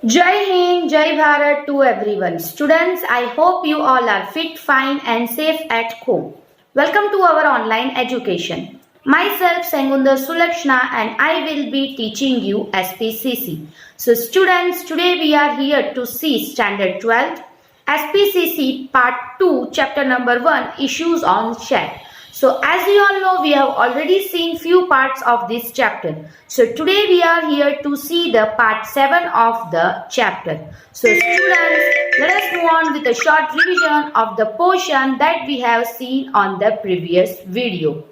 Jai Hind, Jai Bharat to everyone. Students, I hope you all are fit, fine and safe at home. Welcome to our online education. Myself Sengundar Sulakshna and I will be teaching you SPCC. So students, today we are here to see Standard 12th SPCC Part 2 Chapter number 1 Issues on Share. So as you all know, we have already seen few parts of this chapter. So today we are here to see the part 7 of the chapter. So students, let us move on with a short revision of the portion that we have seen on the previous video.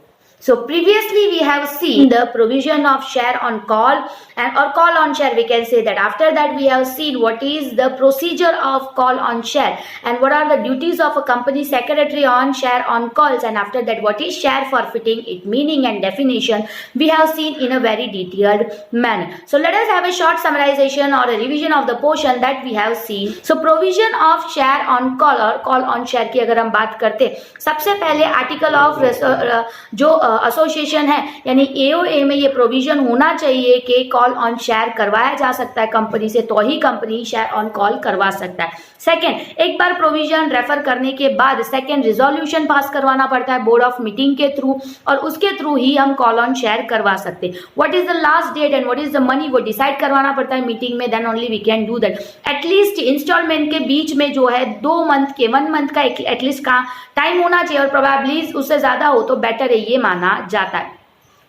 So previously we have seen the provision of share on call or call on share, we can say that. After that we have seen what is the procedure of call on share and what are the duties of a company secretary on share on calls, and after that what is share forfeiting, its meaning and definition we have seen in a very detailed manner. So let us have a short summarization or a revision of the portion that we have seen. So provision of share on call or call on share की अगर हम बात करते, सबसे पहले article of जो association है यानी एओए में ये प्रोविजन होना चाहिए कि कॉल ऑन शेयर करवाया जा सकता है कंपनी से, तो ही कंपनी शेयर ऑन कॉल करवा सकता है। सेकेंड, एक बार प्रोविजन रेफर करने के बाद सेकेंड रिजोल्यूशन पास करवाना पड़ता है बोर्ड ऑफ मीटिंग के थ्रू, और उसके थ्रू ही हम कॉल ऑन शेयर करवा सकते हैं। What is the last date and what is the money, वो डिसाइड करवाना पड़ता है मीटिंग में, then only we can do that. At least installment के बीच में जो है 2 मंथ के 1 मंथ का एटलीस्ट का टाइम होना चाहिए, और प्रोबेबली उससे ज्यादा हो तो बेटर है, ये माना जाता है।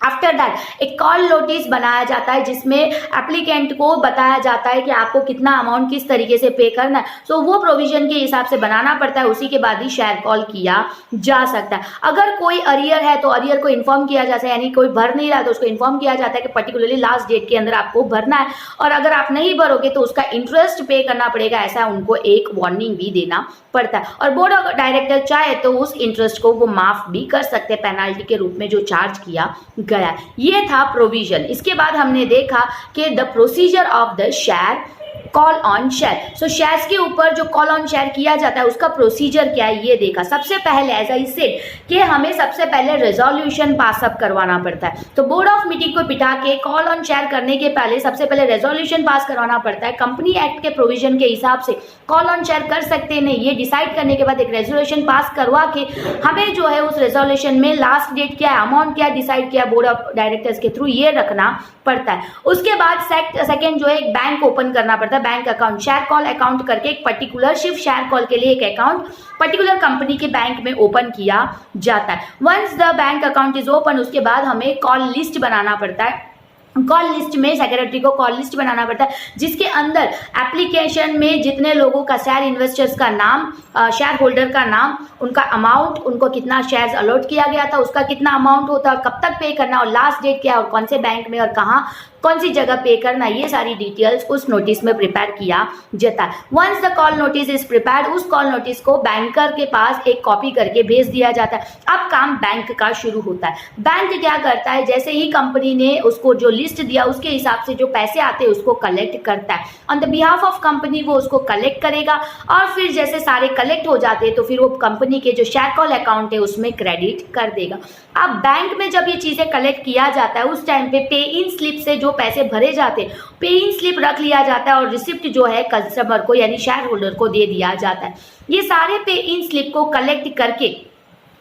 आफ्टर दैट एक कॉल नोटिस बनाया जाता है जिसमें एप्लीकेंट को बताया जाता है कि आपको कितना अमाउंट किस तरीके से पे करना है। सो वो प्रोविजन के हिसाब से बनाना पड़ता है, उसी के बाद ही शेयर कॉल किया जा सकता है। अगर कोई अरियर है तो अरियर को इन्फॉर्म किया जाता है, यानी कोई भर नहीं रहा तो उसको इन्फॉर्म किया जाता है कि पर्टिकुलरली लास्ट डेट के अंदर आपको भरना है, और अगर आप नहीं भरोगे तो उसका इंटरेस्ट पे करना पड़ेगा, ऐसा उनको एक वार्निंग भी देना पड़ता है। और बोर्ड ऑफ डायरेक्टर चाहे तो उस इंटरेस्ट को वो माफ भी कर सकते हैं पेनाल्टी के रूप में जो चार्ज किया गया। ये था प्रोविजन। इसके बाद हमने देखा कि the procedure of the share call on share. So shares के ऊपर जो कॉल ऑन शेयर किया जाता है उसका प्रोसीजर क्या है ये देखा। सबसे पहले एज आई सेड कि हमें सबसे पहले रेजोल्यूशन पास अप करवाना पड़ता है, तो बोर्ड ऑफ मीटिंग को बिठा के कॉल ऑन शेयर करने के पहले सबसे पहले रेजोल्यूशन पास करवाना पड़ता है। कंपनी एक्ट के प्रोविजन के हिसाब से कॉल ऑन शेयर कर सकते हैं नहीं, ये डिसाइड करने के बाद एक रेजोल्यूशन पास करवा के हमें जो है उस रेजोल्यूशन में लास्ट डेट क्या है, अमाउंट क्या डिसाइड किया बोर्ड ऑफ डायरेक्टर्स के थ्रू, ये रखना पड़ता है। उसके बाद सेकेंड जो है एक बैंक ओपन करना पड़ता है, bank account, share call account करके एक पर्टिकुलर सिर्फ शेयर कॉल के लिए एक अकाउंट पर्टिकुलर कंपनी के बैंक में ओपन किया जाता है। Once the bank account is open, उसके बाद हमें कॉल लिस्ट बनाना पड़ता है। कॉल लिस्ट में सेक्रेटरी को कॉल लिस्ट बनाना पड़ता है जिसके अंदर एप्लीकेशन में जितने लोगों का शेयर इन्वेस्टर्स का नाम, शेयर होल्डर का नाम, उनका अमाउंट, उनको कितना शेयर्स अलॉट किया गया था, उसका कितना अमाउंट होता है और कब तक पे करना, और लास्ट डेट क्या और कौन से बैंक में और कहाँ कौन सी जगह पे करना, ये सारी डिटेल्स उस नोटिस में प्रिपेयर किया जाता है। Once the call notice is prepared, उस कॉल नोटिस को बैंकर के पास एक कॉपी करके भेज दिया जाता है। अब काम बैंक का शुरू होता है। बैंक क्या करता है, जैसे ही कंपनी ने उसको जो लिस्ट दिया उसके हिसाब से जो पैसे आते हैं उसको कलेक्ट करता है। On the behalf of company वो उसको कलेक्ट करेगा, और फिर जैसे सारे कलेक्ट हो जाते हैं तो फिर वो कंपनी के जो शेयर कॉल अकाउंट है उसमें क्रेडिट कर देगा। अब बैंक में जब ये चीजें कलेक्ट किया जाता है उस टाइम पे पे इन स्लिप से जो पैसे भरे जाते, पे इन स्लिप रख लिया जाता है और रिसिप्ट जो है कस्टमर को यानी शेयर होल्डर को दे दिया जाता है। ये सारे पे इन स्लिप को कलेक्ट करके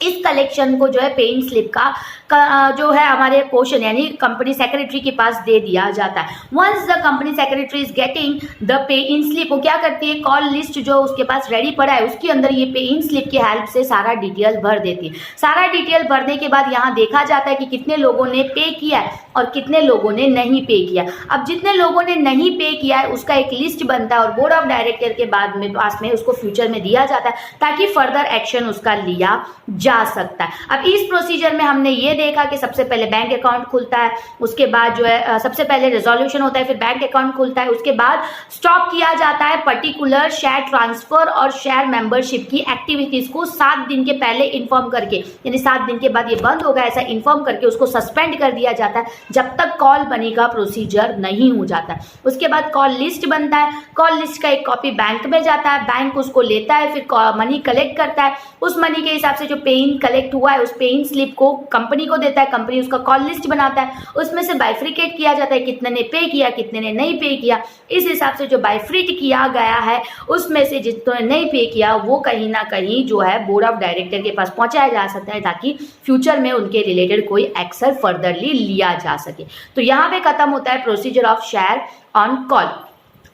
इस कलेक्शन को जो है पे इन स्लिप का जो है हमारे पोर्शन यानी कंपनी सेक्रेटरी के पास दे दिया जाता है। Once the company secretary is getting the pay in slip, वो क्या करती है, कॉल लिस्ट जो उसके पास रेडी पड़ा है उसके अंदर ये पे इन स्लिप की हेल्प से सारा डिटेल भर देती है। सारा डिटेल भरने के बाद यहाँ देखा जाता है कि कितने लोगों ने पे किया है और कितने लोगों ने नहीं पे किया। अब जितने लोगों ने नहीं पे किया है उसका एक लिस्ट बनता है और बोर्ड ऑफ डायरेक्टर के बाद में पास में उसको फ्यूचर में दिया जाता है ताकि फर्दर एक्शन उसका लिया जा सकता है। अब इस प्रोसीजर में हमने ये देखा कि सबसे पहले बैंक अकाउंट खुलता है, उसके बाद जो है सबसे पहले रेजोल्यूशन होता है, फिर बैंक अकाउंट खुलता है, उसके बाद स्टॉप किया जाता है पर्टिकुलर शेयर ट्रांसफर और शेयर मेंबरशिप की एक्टिविटीज को 7 दिन के पहले इन्फॉर्म करके, यानी 7 दिन के बाद ये बंद होगा ऐसा इन्फॉर्म करके उसको सस्पेंड कर दिया जाता है जब तक कॉल मनी का प्रोसीजर नहीं हो जाता। उसके बाद कॉल लिस्ट बनता है, कॉल लिस्ट का एक कॉपी बैंक में जाता है, बैंक उसको लेता है, फिर मनी कलेक्ट करता है, उस मनी के हिसाब से जो पे इन कलेक्ट हुआ है उस पे इन स्लिप को कंपनी को देता है, कंपनी उसका कॉल लिस्ट बनाता है, उसमें से बाइफ्रिकेट किया जाता है कितने ने पे किया कितने ने नहीं पे किया। इस हिसाब से जो बाइफ्रिकेट किया गया है उसमें से जितने नहीं पे किया वो कहीं ना कहीं जो है बोर्ड ऑफ डायरेक्टर के पास पहुंचाया जा सकता है ताकि फ्यूचर में उनके रिलेटेड कोई एक्शन फर्दरली लिया जा सके। तो यहाँ पे खत्म होता है procedure of share on call.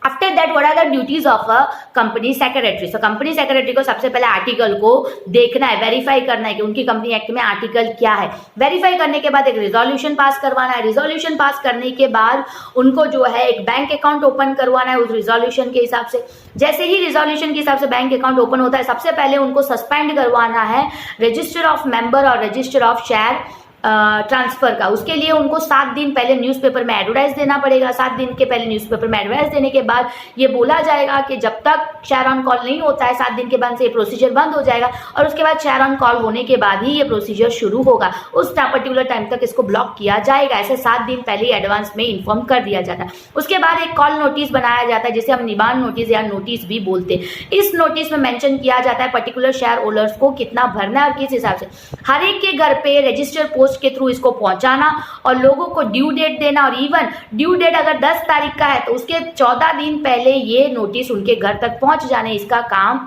After that what are the duties of a company secretary. So company secretary को सबसे पहले आर्टिकल को देखना है, वेरीफाई करना है कि उनकी कंपनी एक्ट में आर्टिकल क्या है। वेरीफाई करने के बाद एक रिजोल्यूशन पास करवाना है। रिजोल्यूशन पास करने के बाद उनको जो है एक बैंक अकाउंट ओपन करवाना है उस रिजोल्यूशन के हिसाब से। जैसे ही रिजोल्यूशन के हिसाब से बैंक अकाउंट ओपन होता है सबसे पहले उनको सस्पेंड करवाना है रजिस्टर ऑफ मेंबर और रजिस्टर ऑफ शेयर ट्रांसफर का। उसके लिए उनको 7 दिन पहले न्यूज़पेपर में एडवर्टाइज देना पड़ेगा। 7 दिन के पहले न्यूज़पेपर में एडवर्टाइज देने के बाद ये बोला जाएगा कि जब तक शेयर ऑन कॉल नहीं होता है 7 दिन के बाद से ये प्रोसीजर बंद हो जाएगा और उसके बाद शेयर ऑन कॉल होने के बाद ही ये प्रोसीजर शुरू होगा। उस पर्टिकुलर टाइम तक इसको ब्लॉक किया जाएगा। ऐसे 7 दिन पहले ही एडवांस में इन्फॉर्म कर दिया जाता है। उसके बाद एक कॉल नोटिस बनाया जाता है जिसे हम निबान नोटिस या नोटिस भी बोलते हैं। इस नोटिस में मेंशन किया जाता है पर्टिकुलर शेयर होल्डर्स को कितना भरना है और किस हिसाब से। हर एक के घर पे रजिस्टर पोस्ट के थ्रू इसको पहुंचाना और लोगों को ड्यू डेट देना। और इवन ड्यू डेट अगर 10 तारीख का है तो उसके 14 दिन पहले ये नोटिस उनके घर तक पहुंच जाने, इसका काम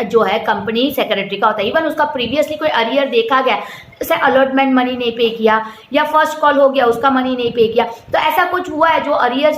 जो है कंपनी सेक्रेटरी का होता है। इवन उसका प्रीवियसली कोई अरियर देखा गया जैसे अलॉटमेंट मनी नहीं पे किया या फर्स्ट कॉल हो गया उसका मनी नहीं पे किया, तो ऐसा कुछ हुआ है जो अरियर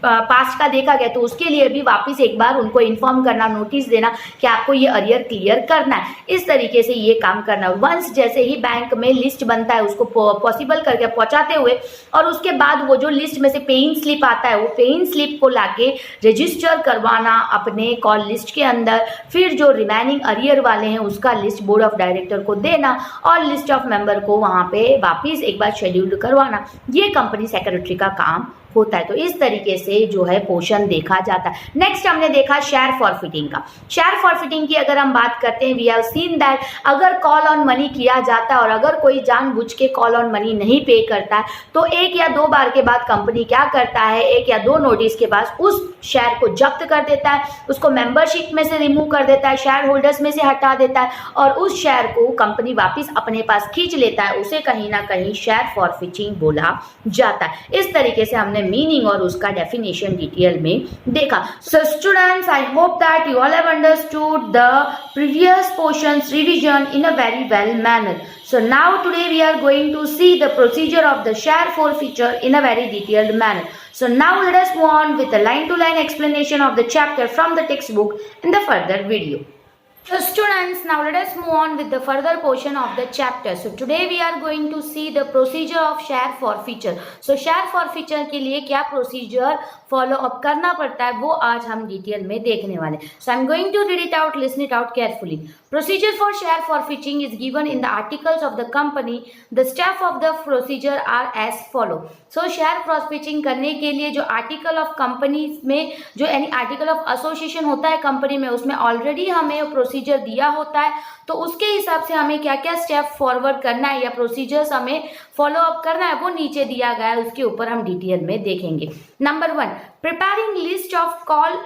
पास्ट का देखा गया तो उसके लिए भी वापस एक बार उनको इन्फॉर्म करना, नोटिस देना कि आपको ये अरियर क्लियर करना है। इस तरीके से ये काम करना है। वंस जैसे ही बैंक में लिस्ट बनता है उसको पॉसिबल करके पहुंचाते हुए और उसके बाद वो जो लिस्ट में से पेइंग स्लिप आता है वो पेइंग स्लिप को लाके रजिस्टर करवाना अपने कॉल लिस्ट के अंदर। फिर जो रिमेनिंग अरियर वाले हैं उसका लिस्ट बोर्ड ऑफ डायरेक्टर को देना और लिस्ट ऑफ मेंबर को वहां पे वापिस एक बार शेड्यूल्ड करवाना। ये कंपनी सेक्रेटरी का काम होता है। तो इस तरीके से जो है पोर्शन देखा जाता है। नेक्स्ट हमने देखा शेयर फॉरफिटिंग का। शेयर फॉरफिटिंग की अगर हम बात करते हैं, वी हैव सीन दैट अगर कॉल ऑन मनी किया जाता है और अगर कोई जानबूझ के कॉल ऑन मनी नहीं पे करता है तो 1 या 2 बार के बाद कंपनी क्या करता है, 1 या 2 नोटिस के बाद उस शेयर को जब्त कर देता है, उसको मेंबरशिप में से रिमूव कर देता है, शेयर होल्डर्स में से हटा देता है और उस शेयर को कंपनी वापिस अपने पास खींच लेता है। उसे कहीं ना कहीं शेयर फॉरफिटिंग बोला जाता है। इस तरीके से हमने मीनिंग और उसका डेफिनेशन डिटेल में देखा। So students, I hope that you all have understood the previous portions revision in a very well manner. So now today we are going to see the procedure of the share forfeiture in a very detailed manner. So now let us move on with the line-to-line explanation of the chapter from the textbook in the further video. So students, now let us move on with the further portion of the chapter. So today we are going to see the procedure of share forfeiture. So share forfeiture के लिए क्या procedure follow up करना पड़ता है वो आज हम detail में देखने वाले। So I am going to read it out, listen it out carefully. Procedure for share forfeiting is given in the articles of the company. The steps of the procedure are as follow. So share forfeiting करने के लिए जो article of company में जो यानी article of association होता है company में उसमें ऑलरेडी हमें प्रोसीजर दिया होता है। तो उसके हिसाब से हमें क्या क्या स्टेप फॉरवर्ड करना है या प्रोसीजर्स हमें फॉलो अप करना है वो नीचे दिया गया है, उसके ऊपर हम डिटेल में देखेंगे। Number 1, preparing list of call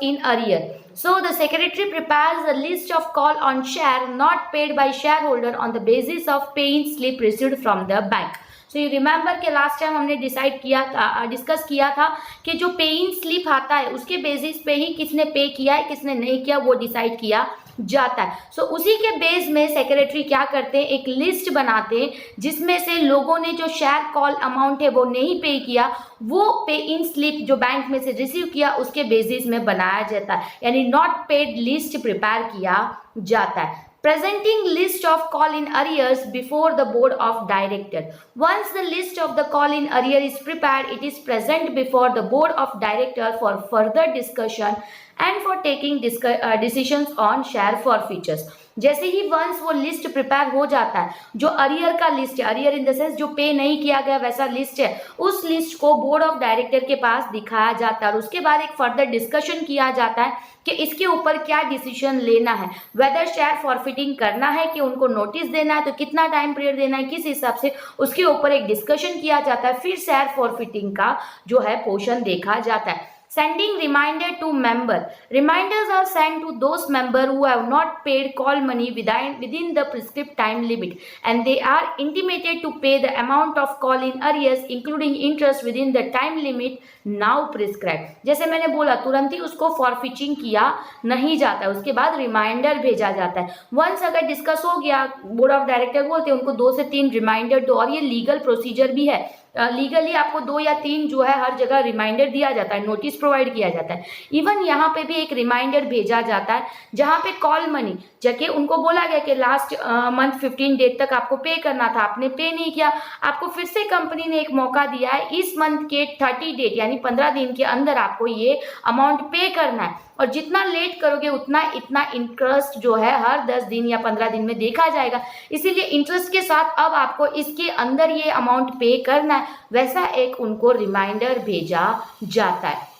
in arrear. So the secretary prepares a list of call on share not paid by shareholder on the basis of paying slip received from the bank. So you remember कि last time हमने discuss किया था कि जो paying slip आता है उसके basis पे ही किसने पे किया है किसने नहीं किया वो डिसाइड किया जाता है। सो उसी के बेस में सेक्रेटरी क्या करते हैं, एक लिस्ट बनाते हैं जिसमें से लोगों ने जो शेयर कॉल अमाउंट है वो नहीं पे किया वो पे इन स्लिप जो बैंक में से रिसीव किया उसके बेसिस में बनाया जाता है, यानी नॉट पेड लिस्ट प्रिपेयर किया जाता है। Presenting list of call in arrears before the board of director. Once the list of the call in arrear is prepared, it is present before the board of director for further discussion and for taking decisions on share forfeitures. जैसे ही once वो list prepare हो जाता है, जो arrear का list है, arrear in the sense जो पे नहीं किया गया वैसा लिस्ट है, उस लिस्ट को बोर्ड ऑफ डायरेक्टर के पास दिखाया जाता है और उसके बाद एक फर्दर डिस्कशन किया जाता है कि इसके ऊपर क्या डिसीजन लेना है, वेदर शेयर फॉरफिटिंग करना है कि उनको नोटिस देना है तो कितना टाइम पीरियड देना है, किस हिसाब से उसके ऊपर एक डिस्कशन किया जाता है। फिर शेयर फॉरफिटिंग का जो है पोर्शन देखा जाता है। Sending reminder to member. Reminders are sent to those member who have not paid call money within the prescribed time limit, and they are intimated to pay the amount of call in arrears including interest within the time limit now prescribed. जैसे मैंने बोला तुरंत ही उसको फॉरफिचिंग किया नहीं जाता है, उसके बाद रिमाइंडर भेजा जाता है. वंस अगर डिस्कस हो गया, बोर्ड ऑफ डायरेक्टर बोलते हैं उनको 2 से 3 रिमाइंडर दो, और ये लीगल प्रोसीजर भी है. लीगली आपको 2 या 3 जो है हर जगह रिमाइंडर दिया जाता है, नोटिस प्रोवाइड किया जाता है. इवन यहाँ पे भी एक रिमाइंडर भेजा जाता है जहाँ पे कॉल मनी, जबकि उनको बोला गया कि लास्ट मंथ 15 डेट तक आपको पे करना था, आपने पे नहीं किया, आपको फिर से कंपनी ने एक मौका दिया है, इस मंथ के 30 डेट यानी 15 दिन के अंदर आपको ये अमाउंट पे करना है, और जितना लेट करोगे उतना इतना इंटरेस्ट जो है हर 10 दिन या 15 दिन में देखा जाएगा. इसीलिए इंटरेस्ट के साथ अब आपको इसके अंदर ये अमाउंट पे करना है, वैसा एक उनको रिमाइंडर भेजा जाता है.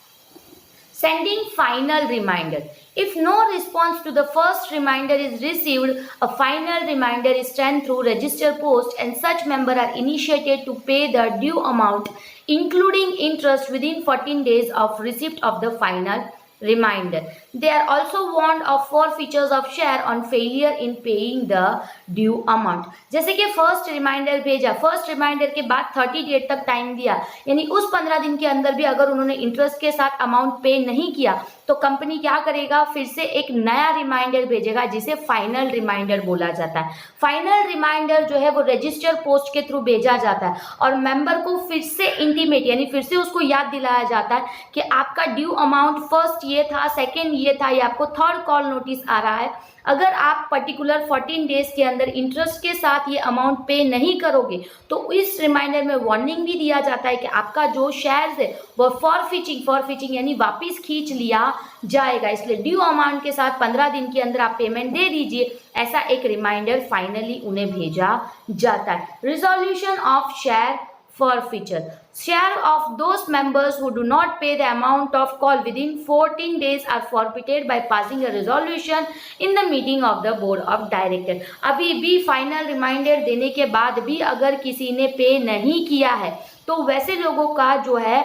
Sending final reminder. If no response to the first reminder is received, a final reminder is sent through register post, and such member are initiated to pay the due amount including interest within 14 days of receipt of the final reminder. They are also warned of forfeitures of share on failure in paying the due amount. जैसे कि first reminder भेजा, first reminder के बाद 30 date तक time दिया, यानी उस 15 दिन के अंदर भी अगर उन्होंने इंटरेस्ट के साथ अमाउंट पे नहीं किया तो कंपनी क्या करेगा, फिर से एक नया रिमाइंडर भेजेगा जिसे फाइनल रिमाइंडर बोला जाता है. फाइनल रिमाइंडर जो है वो रजिस्टर पोस्ट के थ्रू भेजा जाता है और मेंबर को फिर से इंटीमेट यानी फिर से उसको याद दिलाया जाता है कि आपका ड्यू अमाउंट फर्स्ट ये था, सेकेंड ये था, ये आपको थर्ड कॉल नोटिस आ रहा है. अगर आप पर्टिकुलर 14 डेज के अंदर इंटरेस्ट के साथ ये अमाउंट पे नहीं करोगे तो इस रिमाइंडर में वार्निंग भी दिया जाता है कि आपका जो शेयर्स है वो फॉरफिचिंग यानी वापस खींच लिया जाएगा. इसलिए ड्यू अमाउंट के साथ 15 दिन के अंदर आप पेमेंट दे दीजिए, ऐसा एक रिमाइंडर फाइनली उन्हें भेजा जाता है. Resolution of share forfeiture. Share of those members who do not pay the amount of call within 14 days are forfeited by passing a resolution in the meeting of the board of director. अभी भी final reminder देने के बाद भी अगर किसी ने पे नहीं किया है तो वैसे लोगों का जो है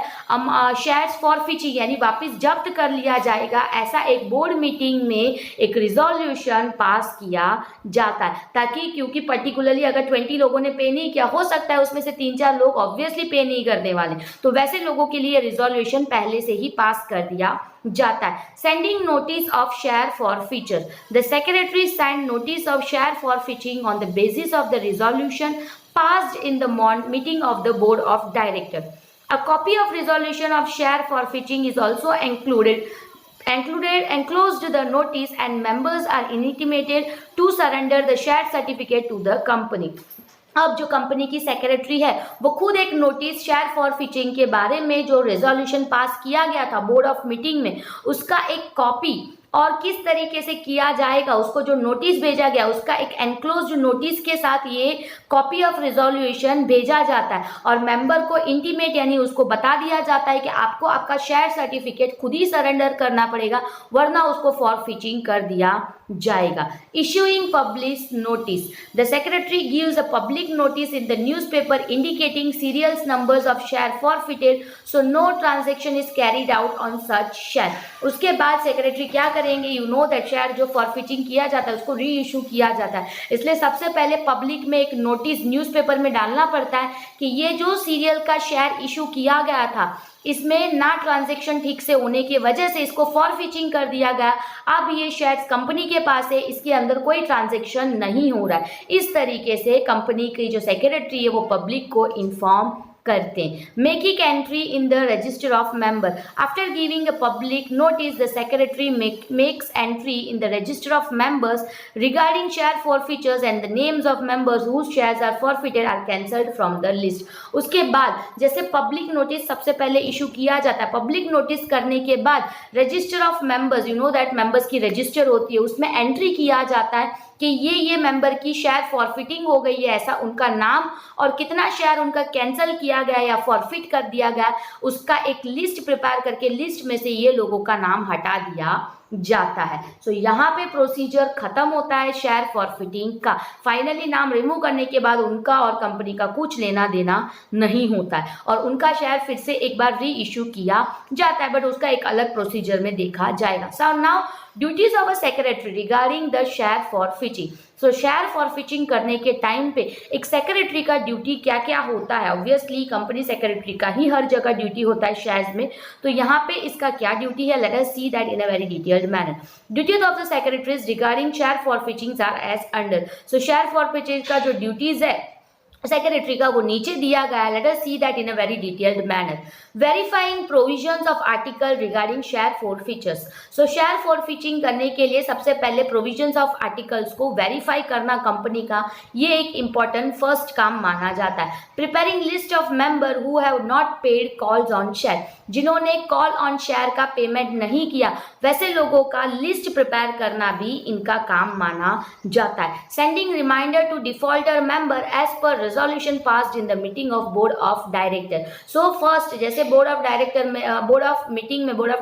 शेयर्स फॉरफिचिंग यानी वापस जब्त कर लिया जाएगा. ऐसा एक बोर्ड मीटिंग में एक रिजोल्यूशन पास किया जाता है, ताकि क्योंकि पर्टिकुलरली अगर 20 लोगों ने पे नहीं किया, हो सकता है उसमें से 3-4 लोग ऑब्वियसली पे नहीं करने वाले, तो वैसे लोगों के लिए रिजोल्यूशन पहले से ही पास कर दिया जाता है. Sending notice of share forfeiture. The secretary send notice of share forfeiting on the basis of the resolution passed in the meeting of the board of director. A copy of resolution of share forfeiting is also enclosed the notice, and members are intimated to surrender the share certificate to the company. अब जो company की secretary है वो खुद एक notice share फॉरफिचिंग के बारे में जो रेजोल्यूशन पास किया गया था बोर्ड ऑफ मीटिंग में, उसका एक कॉपी और किस तरीके से किया जाएगा, उसको जो नोटिस भेजा गया उसका एक एनक्लोज्ड नोटिस के साथ ये कॉपी ऑफ रिजोल्यूशन भेजा जाता है और मेंबर को इंटीमेट यानी उसको बता दिया जाता है कि आपको आपका शेयर सर्टिफिकेट खुद ही सरेंडर करना पड़ेगा, वरना उसको फॉरफिचिंग कर दिया जाएगा. Issuing publish notice. The secretary gives a public notice in the newspaper indicating serials numbers of share forfeited, so no transaction is carried out on such share. उसके बाद सेक्रेटरी क्या करेंगे, यू नो दैट शेयर जो फॉरफिचिंग किया जाता है उसको री इशू किया जाता है, इसलिए सबसे पहले पब्लिक में एक नोटिस न्यूज़पेपर में डालना पड़ता है कि ये जो सीरियल का शेयर इशू किया गया था इसमें ना ट्रांजैक्शन ठीक से होने की वजह से इसको फॉरफिचिंग कर दिया गया, अब ये शेयर्स कंपनी के पास है, इसके अंदर कोई ट्रांजैक्शन नहीं हो रहा है. इस तरीके से कंपनी की जो सेक्रेटरी है वो पब्लिक को इन्फॉर्म करते हैं. Making entry in the register of member. After giving a public notice the secretary makes entry in the register of members regarding share forfeitures and the names of members whose shares are forfeited are cancelled from the list. उसके बाद जैसे public notice सबसे पहले issue किया जाता है, public notice करने के बाद register of members, you know that members की रजिस्टर होती है, उसमें एंट्री किया जाता है कि ये मेंबर की शेयर फॉरफिटिंग हो गई है, ऐसा उनका नाम और कितना शेयर उनका कैंसिल किया गया या फॉरफिट कर दिया गया, उसका एक लिस्ट प्रिपेयर करके लिस्ट में से ये लोगों का नाम हटा दिया जाता है। सो यहाँ पे प्रोसीजर खत्म होता है शेयर फॉरफिटिंग का। फाइनली नाम रिमूव करने के बाद उनका और कंपनी का कुछ लेना देना नहीं होता है और उनका शेयर फिर से एक बार री इश्यू किया जाता है, बट उसका एक अलग प्रोसीजर में देखा जाएगा। So now duties of a secretary regarding the share forfeiting. So share forfeiting करने के टाइम पे एक सेक्रेटरी का ड्यूटी क्या क्या होता है। ऑब्वियसली कंपनी सेक्रेटरी का ही हर जगह ड्यूटी होता है शेयर्स में, तो यहाँ पे इसका क्या ड्यूटी है, let us see that in a very detailed manner. Duties of the secretaries regarding share forfeiting are as under. So share forfeiting का जो ड्यूटीज है सेक्रेटरी का वो नीचे दिया गया है। Let us see that in a very detailed manner. Verifying provisions of article regarding share forfeitures. So share forfeiting करने के लिए सबसे पहले प्रोविजंस ऑफ आर्टिकल्स को वेरीफाई करना कंपनी का ये एक इंपॉर्टेंट फर्स्ट काम माना जाता है। Preparing list of member who have not paid calls on share. जिन्होंने कॉल ऑन शेयर का पेमेंट नहीं किया वैसे लोगों का लिस्ट प्रिपेयर करना भी इनका काम माना जाता है। Sending reminder to defaulter member as per resolution passed in the meeting of board of director. So first जैसे बोर्ड ऑफ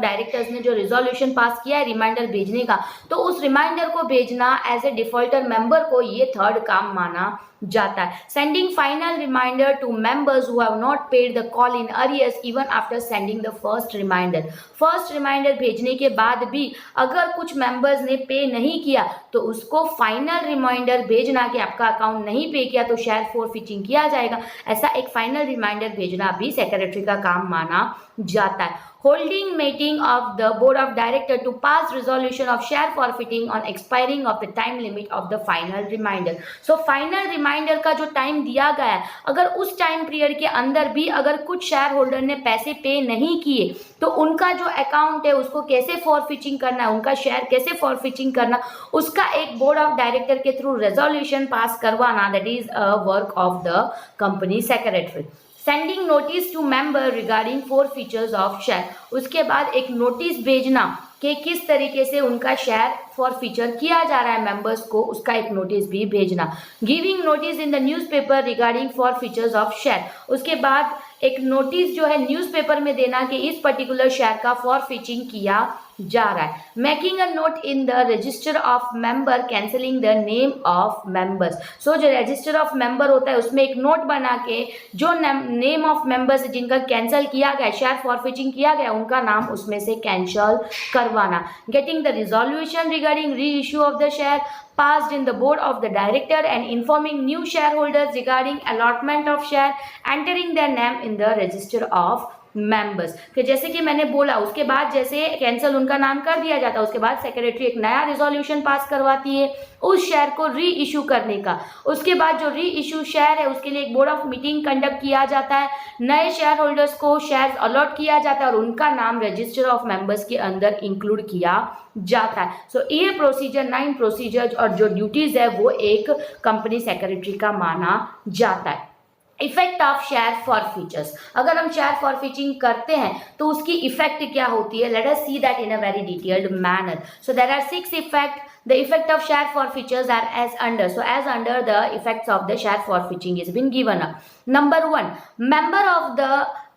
डायरेक्टर्स ने जो रिजोल्यूशन पास किया है रिमाइंडर भेजने का, तो उस रिमाइंडर को भेजना एज ए डिफॉल्टर मेंबर को ये थर्ड काम माना जाता है। Sending final reminder to members who have not paid the call in arrears even after sending the first reminder. First reminder भेजने के बाद भी अगर कुछ मेंबर्स ने पे नहीं किया तो उसको फाइनल रिमाइंडर भेजना कि आपका अकाउंट नहीं पे किया तो शेयर फॉरफिटिंग किया जाएगा। ऐसा एक फाइनल रिमाइंडर भेजना भी सेक्रेटरी का काम माना जाता है। Holding meeting of the board of director to pass resolution of share forfeiting on expiring of the time limit of the final reminder. So final reminder का जो टाइम दिया गया है अगर उस टाइम पीरियड के अंदर भी अगर कुछ शेयर होल्डर ने पैसे पे नहीं किए तो उनका जो अकाउंट है उसको कैसे फॉरफिटिंग करना है, उनका शेयर कैसे फॉरफिटिंग करना, उसका एक बोर्ड ऑफ डायरेक्टर के थ्रू रेजोल्यूशन पास करवाना, that is a work of the company secretary. Sending notice to member regarding forfeitures of share. उसके बाद एक नोटिस भेजना कि किस तरीके से उनका शेयर फॉरफिचर किया जा रहा है मेंबर्स को, उसका एक नोटिस भी भेजना। Giving notice in the newspaper regarding forfeitures of share. उसके बाद एक नोटिस जो है न्यूज़पेपर में देना कि इस पर्टिकुलर शेयर का फॉरफिचिंग किया जा रहा है। Making a note in the register of member cancelling the name of members. So जो रजिस्टर ऑफ मेंबर होता है उसमें एक नोट बना के जो नेम ऑफ मेंबर्स जिनका कैंसिल किया गया, शेयर फॉरफिटिंग किया गया, उनका नाम उसमें से कैंसिल करवाना। गेटिंग द रिजोल्यूशन रिगार्डिंग री issue of the share passed in the board of the director and informing new shareholders regarding allotment of share, entering their name in the register of members. कि जैसे कि मैंने बोला उसके बाद जैसे cancel उनका नाम कर दिया जाता है उसके बाद सेक्रेटरी एक नया रिजोल्यूशन पास करवाती है उस शेयर को री इशू करने का। उसके बाद जो री इशू शेयर है उसके लिए एक बोर्ड ऑफ मीटिंग कंडक्ट किया जाता है, नए शेयर होल्डर्स को शेयर अलॉट किया जाता है और उनका नाम रजिस्टर ऑफ मेंबर्स के अंदर इंक्लूड किया जाता है। सो ये प्रोसीजर 9 प्रोसीजर और जो ड्यूटीज है वो एक कंपनी सेक्रेटरी का माना जाता है। Effect of share forfeitures. अगर हम शेयर फॉरफिटिंग करते हैं तो उसकी इफेक्ट क्या होती है, let us see that in a very detailed manner. So there are 6 effect. The effect of share forfeitures are as under. So as under the effects of the share forfeiting is been given up. Number 1,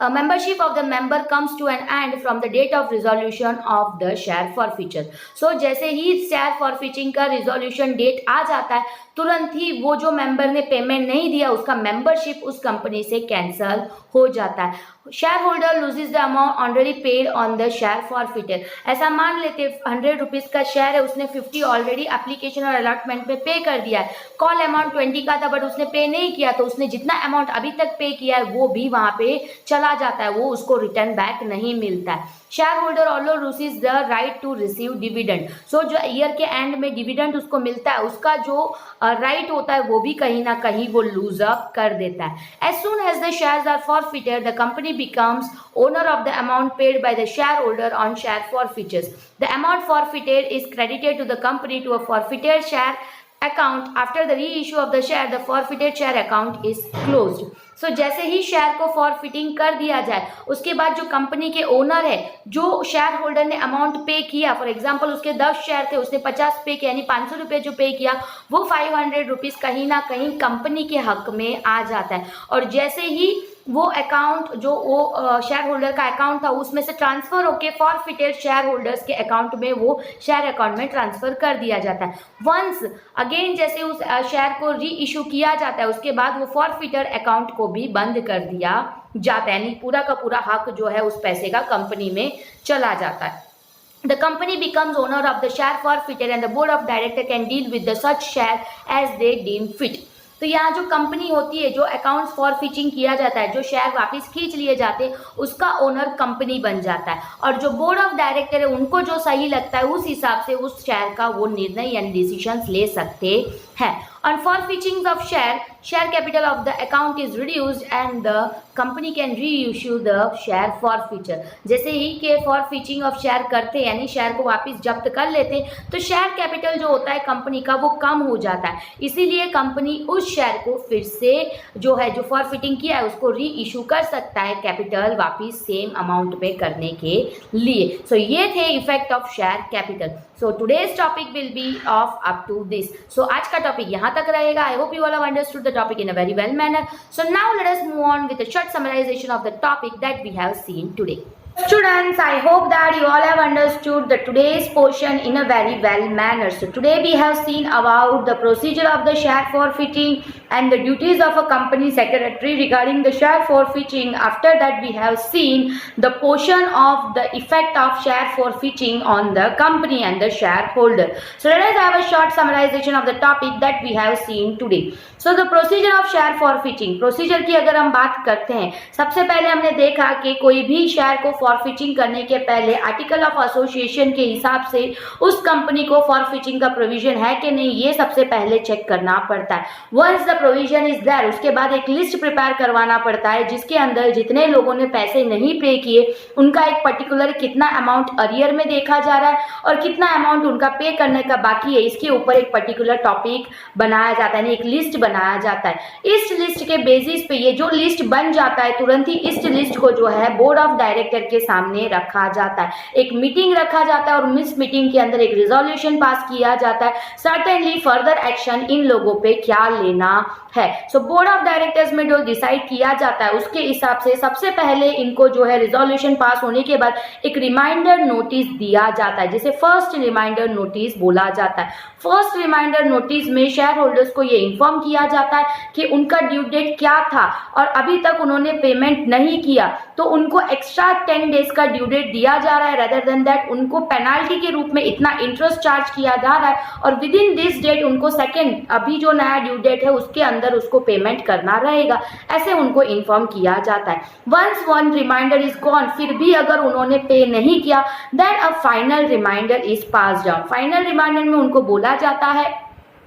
membership of the member comes to an end from the date of resolution of the share forfeiture. So जैसे ही share forfeiting का resolution date आ जाता है तुरंत ही वो जो member ने payment नहीं दिया उसका मेंबरशिप उस कंपनी से कैंसिल हो जाता है। Shareholder loses the amount already paid on the share forfeiter. ऐसा मान लेते 100 रुपीज का शेयर है, उसने 50 ऑलरेडी एप्लीकेशन और अलॉटमेंट में पे कर दिया है। कॉल अमाउंट 20 का था बट उसने पे नहीं किया तो उसने जितना अमाउंट अभी तक पे किया है वो भी वहां पे चला जाता है, वो उसको रिटर्न बैक नहीं मिलता है। Shareholder also loses the right to receive dividend. So जो ईयर के एंड में डिविडेंड उसको मिलता है उसका जो राइट होता है वो भी कहीं ना कहीं वो लूज अप कर देता है। As soon as the shares are forfeited the company becomes owner of the amount paid by the shareholder on share forfeitures. The amount forfeited is credited to the company to a forfeited share account. After the reissue of the share, the forfeited share account is closed. So जैसे ही share को फॉरफिटिंग कर दिया जाए उसके बाद जो company के owner है जो शेयर होल्डर ने अमाउंट पे किया, फॉर एग्जांपल उसके 10 शेयर थे उसने 50 पे किया यानी 500 रुपये जो पे किया वो 500 रुपीज़ कहीं ना कहीं कंपनी के हक में आ जाता है। और जैसे ही वो अकाउंट जो वो शेयर होल्डर का अकाउंट था उसमें से ट्रांसफर होके फॉरफिटेड शेयर होल्डर्स के अकाउंट में वो शेयर अकाउंट में ट्रांसफर कर दिया जाता है। वंस अगेन जैसे उस शेयर को री इशू किया जाता है उसके बाद वो फॉरफिटेड अकाउंट को भी बंद कर दिया जाता है, यानी पूरा का पूरा हक जो है उस पैसे का कंपनी में चला जाता है। The company becomes owner of the share forfeited and the board of director can deal with the such share as they deem fit. तो यहाँ जो कंपनी होती है, जो अकाउंट्स फॉरफिचिंग किया जाता है, जो शेयर वापस खींच लिए जाते हैं, उसका ओनर कंपनी बन जाता है और जो बोर्ड ऑफ डायरेक्टर है उनको जो सही लगता है उस हिसाब से उस शेयर का वो निर्णय यानी डिसीजंस ले सकते हैं। On forfeiting of share capital of the account is reduced and the company can reissue the share forfeiture। जैसे ही के forfeiting of share करते हैं यानी शेयर को वापस जब्त कर लेते हैं तो शेयर कैपिटल जो होता है कंपनी का वो कम हो जाता है, इसीलिए कंपनी उस शेयर को फिर से जो है जो फॉरफिटिंग किया है उसको री इशू कर सकता है कैपिटल वापस सेम अमाउंट में करने के लिए। सो ये थे effect of share capital. So today's topic will be of up to this. So आज का टॉपिक यहाँ तक रहेगा। I hope you all have understood the topic in a very well manner. So now let us move on with a short summarisation of the topic that we have seen today. Students, I hope that you all have understood the today's portion in a very well manner. So today we have seen about the procedure of the share forfeiting and the duties of a company secretary regarding the share forfeiting. After that we have seen the portion of the effect of share forfeiting on the company and the shareholder. So let us have a short summarization of the topic that we have seen today. So the procedure of share forfeiting, procedure की अगर हम बात करते हैं, सबसे पहले हमने देखा कि कोई भी शेयर को फॉरफिटिंग करने के पहले आर्टिकल ऑफ एसोसिएशन के हिसाब से उस कंपनी को फॉरफिटिंग का प्रोविजन है कि नहीं ये सबसे पहले चेक करना पड़ता है। Once the provision is there उसके बाद एक लिस्ट प्रिपेयर करवाना पड़ता है जिसके अंदर जितने लोगों ने पैसे नहीं पे किए उनका एक पर्टिकुलर कितना अमाउंट अरियर में देखा जा रहा है और कितना अमाउंट उनका पे करने का बाकी है, इसके ऊपर एक पर्टिकुलर टॉपिक बनाया जाता है, एक लिस्ट बनाया जाता है। इस लिस्ट के बेसिस पे ये जो लिस्ट बन जाता है तुरंत ही इस लिस्ट को जो है बोर्ड ऑफ डायरेक्टर के सामने रखा जाता है, एक मीटिंग रखा जाता है और इस मीटिंग के अंदर एक रिजोल्यूशन पास किया जाता है सर्टेनली फर्दर एक्शन इन लोगों पे क्या लेना है। सो बोर्ड ऑफ डायरेक्टर्स में जो डिसाइड किया जाता है उसके हिसाब से सबसे पहले इनको जो है रिजोल्यूशन पास होने के बाद एक रिमाइंडर नोटिस दिया जाता है जिसे फर्स्ट रिमाइंडर नोटिस बोला जाता है। फर्स्ट रिमाइंडर नोटिस में शेयर होल्डर्स को ये इन्फॉर्म किया जाता है कि उनका ड्यू डेट क्या था और अभी तक उन्होंने पेमेंट नहीं किया तो उनको एक्स्ट्रा 10 डेज का ड्यू डेट दिया जा रहा है, रेदर देन दैट उनको पेनाल्टी के रूप में इतना इंटरेस्ट चार्ज किया जा रहा है और विद इन दिस डेट उनको सेकेंड अभी जो नया ड्यू डेट है उसके अंदर उसको पेमेंट करना रहेगा, ऐसे उनको इन्फॉर्म किया जाता है। Once one reminder is gone फिर भी अगर उन्होंने पे नहीं किया then a final reminder is pass down. Final reminder में उनको बोला जाता है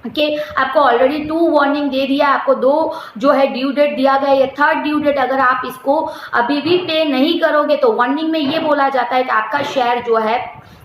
कि आपको ऑलरेडी 2 वार्निंग दे दिया, आपको 2 जो है ड्यू डेट दिया गया, ये थर्ड ड्यू डेट अगर आप इसको अभी भी पे नहीं करोगे तो वार्निंग में ये बोला जाता है कि आपका शेयर जो है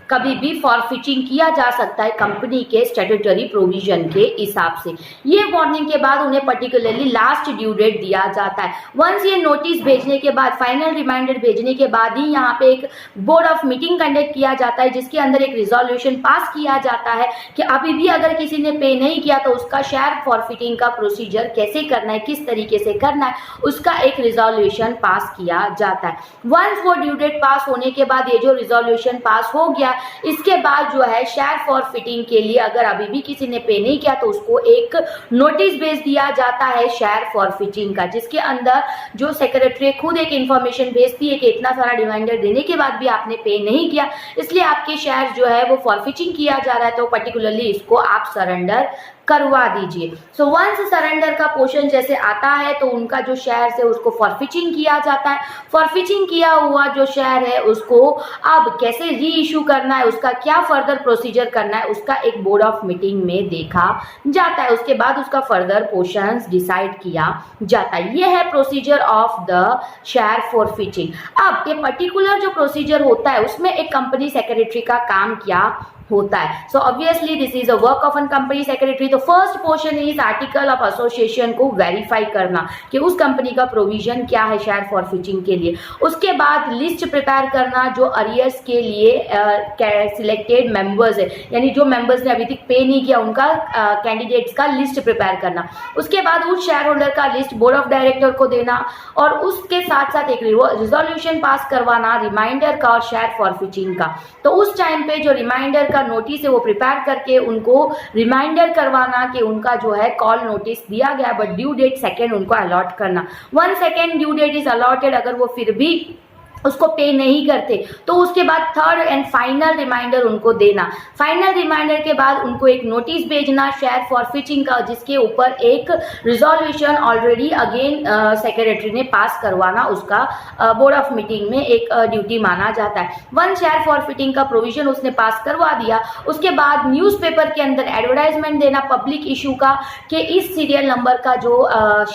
कभी भी फॉरफिटिंग किया जा सकता है कंपनी के स्टैट्यूटरी प्रोविजन के हिसाब से। ये वार्निंग के बाद उन्हें पर्टिकुलरली लास्ट ड्यू डेट दिया जाता है। वंस ये नोटिस भेजने के बाद फाइनल रिमाइंडर भेजने के बाद ही यहाँ पे एक बोर्ड ऑफ मीटिंग कंडक्ट किया जाता है जिसके अंदर एक रिजोल्यूशन पास किया जाता है कि अभी भी अगर किसी ने पे नहीं किया तो उसका शेयर फॉरफिटिंग का प्रोसीजर कैसे करना है, किस तरीके से करना है, उसका एक रिजोल्यूशन पास किया जाता है। वंस वो ड्यू डेट पास होने के बाद ये जो रिजोल्यूशन पास हो गया इसके बाद जो है शेयर फॉरफिटिंग के लिए अगर अभी भी किसी ने पे नहीं किया तो उसको एक नोटिस भेज दिया जाता है शेयर फॉरफिटिंग का, जिसके अंदर जो सेक्रेटरी खुद एक इंफॉर्मेशन भेजती है कि इतना सारा रिमाइंडर देने के बाद भी आपने पे नहीं किया इसलिए आपके शेयर जो है वो फॉरफिटिंग किया जा रहा है तो पर्टिकुलरली इसको आप सरेंडर करवा दीजिए। सो वंस सरेंडर का पोर्शन जैसे आता है तो उनका जो शेयर है उसको फॉरफिटिंग किया जाता है। फॉरफिटिंग किया हुआ जो शेयर है उसको अब कैसे री इशू करना है, उसका क्या फर्दर प्रोसीजर करना है, उसका एक बोर्ड ऑफ मीटिंग में देखा जाता है। उसके बाद उसका फर्दर पोर्शंस डिसाइड किया जाता है। ये है प्रोसीजर ऑफ द शेयर फॉरफिटिंग। अब ये पर्टिकुलर जो प्रोसीजर होता है उसमें एक कंपनी सेक्रेटरी का काम क्या होता है. So obviously this is a work of a company secretary. तो first portion is article of association को verify करना कि उस कंपनी का प्रोविजन क्या है शेयर फॉरफिचिंग के लिए. उसके बाद लिस्ट प्रिपेयर करना जो अरियर्स के लिए सिलेक्टेड मेंबर्स है, यानी जो मेंबर्स ने अभी तक पे नहीं किया उनका कैंडिडेट्स का लिस्ट प्रिपेयर करना. उसके बाद उस शेयर होल्डर का लिस्ट बोर्ड ऑफ डायरेक्टर को देना और उसके साथ साथ एक रिजोल्यूशन पास करवाना रिमाइंडर का और शेयर फॉरफिचिंग का. तो उस टाइम पे जो रिमाइंडर का नोटिस है वो प्रिपेयर करके उनको रिमाइंडर करवाना कि उनका जो है कॉल नोटिस दिया गया बट ड्यू डेट सेकेंड उनको अलॉट करना. 1 second due date is allotted, अगर वो फिर भी उसको पे नहीं करते तो उसके बाद थर्ड एंड फाइनल रिमाइंडर उनको देना. फाइनल रिमाइंडर के बाद उनको एक नोटिस भेजना शेयर फॉरफिचिंग का जिसके ऊपर एक रिजोल्यूशन ऑलरेडी अगेन सेक्रेटरी ने पास करवाना, उसका बोर्ड ऑफ मीटिंग में एक ड्यूटी माना जाता है. वन शेयर फॉरफिटिंग का प्रोविजन उसने पास करवा दिया. उसके बाद न्यूज़पेपर के अंदर एडवर्टाइजमेंट देना पब्लिक इशू का कि इस सीरियल नंबर का जो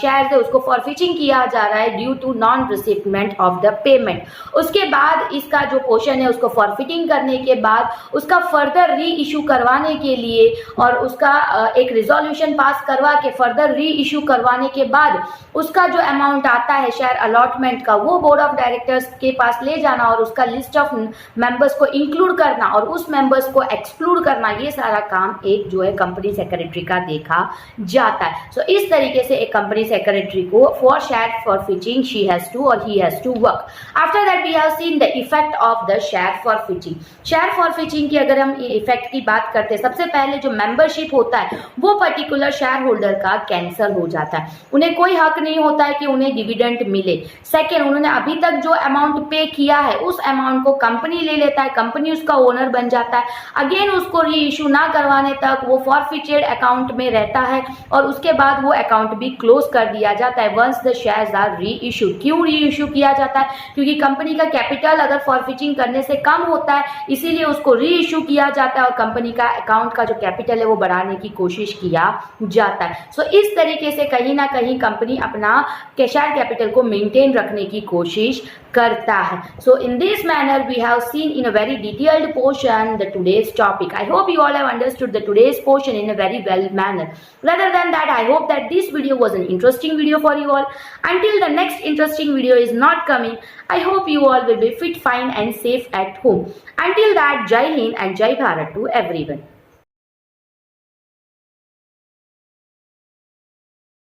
शेयर है उसको फॉरफिचिंग किया जा रहा है due to non receiptment of the payment. उसके बाद इसका जो पोर्शन है उसको फॉरफिटिंग करने के बाद उसका फर्दर री इशू करवाने के लिए और उसका एक रिजोल्यूशन पास करवा के फर्दर री इशू करवाने के बाद उसका जो अमाउंट आता है शेयर अलॉटमेंट का वो बोर्ड ऑफ डायरेक्टर्स के पास ले जाना और उसका लिस्ट ऑफ मेंबर्स को इंक्लूड करना और उस मेंबर्स को एक्सक्लूड करना. ये सारा काम एक जो है कंपनी सेक्रेटरी का देखा जाता है. सो इस तरीके से एक कंपनी सेक्रेटरी को for share forfeiting she has to और he has to work. After that we have seen the effect of the share forfeiting. Share forfeiting की अगर हम इफेक्ट की बात करते हैं सबसे पहले जो मेंबरशिप होता है वो पर्टिकुलर शेयर होल्डर का कैंसिल हो जाता है. उन्हें कोई हक नहीं होता है कि उन्हें डिविडेंड मिले. सेकेंड, उन्होंने अभी तक जो अमाउंट पे किया है उस अमाउंट को कंपनी ले लेता है, कंपनी उसका ओनर बन जाता है. अगेन उसको री इशू ना करवाने तक वो फॉरफिटेड अकाउंट में रहता है और उसके बाद वो अकाउंट भी क्लोज कर दिया जाता है वंस द शेयर्स आर री इशू. क्यों री इशू किया जाता है? क्योंकि कंपनी का कैपिटल अगर फॉरफिचिंग करने से कम होता है इसीलिए उसको री इशू किया जाता है और कंपनी का अकाउंट का जो कैपिटल है वो बढ़ाने की कोशिश किया जाता है. सो इस तरीके से कहीं ना कहीं कंपनी अपना शेयर कैपिटल को मेंटेन रखने की कोशिश करता है. So in this manner we have seen in a very detailed portion the today's topic. I hope you all have understood the today's portion in a very well manner. Rather than that, I hope that this video was an interesting video for you all. Until the next interesting video is not coming, I hope you all will be fit, fine and safe at home. Until that, Jai Hind and Jai Bharat to everyone.